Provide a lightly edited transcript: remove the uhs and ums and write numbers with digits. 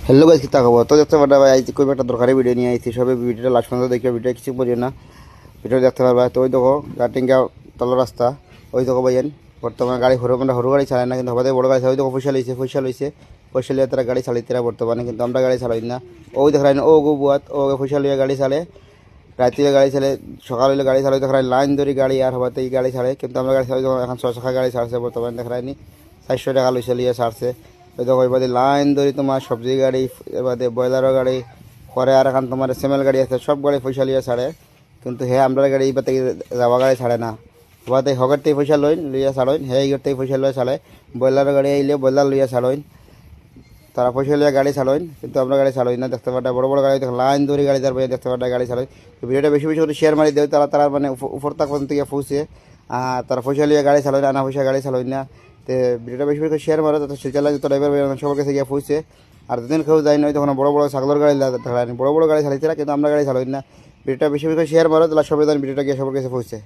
Hello guys, কি খবর? তো দেখতে পারবা ভাই আইছি খুব একটা দরকারি ভিডিও নিয়ে আইছি। সবে ভিডিওটা লাস্ট পর্যন্ত দেখে ভিডিও কিছু বুঝি না, ভিডিও দেখতে পারবা। তো ওই দেখো গাটিঙ্গা তল রাস্তা, ওই দেখো ভাইয়েন বর্তমানে গাড়ি হরু গাড়ি চালায় না, কিন্তু হবাতে বড় গাড়ি চালায়। ওই দেখো পয়সা লইয়া তারা গাড়ি চালাইতেরা বর্তমানে, কিন্তু আমরা গাড়ি চালাই না। ওই দেখাই না ও গো বুয়াত ও পয়সা লইয়া গাড়ি চালে, রাতে গাড়ি চালে, সকাল হইলে গাড়ি চালাই। দেখাই লাইন ধরি গাড়ি আর হবাতে এই গাড়ি ছাড়ে, কিন্তু আমরা গাড়ি চালাই। এখন 6 চাকা গাড়ি ছাড়ছে বর্তমানে, দেখাই নি 400 টাকা লইছে লিয়ে ছাড়ছে। ওই দেখো এবারে লাইন ধরি তোমার সবজি গাড়ি, এবারে ব্রয়লারও গাড়ি পরে, আর এখন তোমার সেমেল গাড়ি আছে, সব গাড়ি পয়সা লিয়ে ছাড়ে। কিন্তু হ্যাঁ আমরা গাড়ি এবার থেকে যাওয়া গাড়ি ছাড়ে না, হবাতে হগার থেকে পয়সা লইন লইয়া ছাড়ইন, হ্যাঁ এইগর থেকে পয়সা লইয়া ছাড়ে। ব্রয়লার গাড়ি আইলে ব্রয়লার লইয়া ছাড়ইন, তারা পয়সা লইয়া গাড়ি ছাড়ইন, কিন্তু আমরা গাড়ি ছাড়ই না। দেখতে পাটা বড় বড় গাড়ি দেখো লাইন ধরে গাড়ি যার দেখতে পাটা গাড়ি ছাড়ই। তো ভিডিওটা বেশি বেশি করে শেয়ার মারি দেয়, তারা তারা মানে উপর তাক পর্যন্ত গিয়ে পৌঁছে। আর তারা পয়সা লিয়ে গাড়ি ছাড়ই না, আনা পয়সা গাড়ি ছাড়ই না। তো ভিডিওটা বেশি বেশি করে শেয়ার মারো, যাতে শিলচালা যত ড্রাইভার সবার কাছে গিয়ে পৌঁছে। আর দুদিন কেউ যায় নয় তখন বড় বড় ছাগলের গাড়ি বড় বড় গাড়ি চালাইছে না, কিন্তু আমরা গাড়ি চালাই না। ভিডিওটা বেশি বেশি করে শেয়ার মারো, তাহলে সবাই ভিডিওটা গিয়ে সবার কাছে পৌঁছে।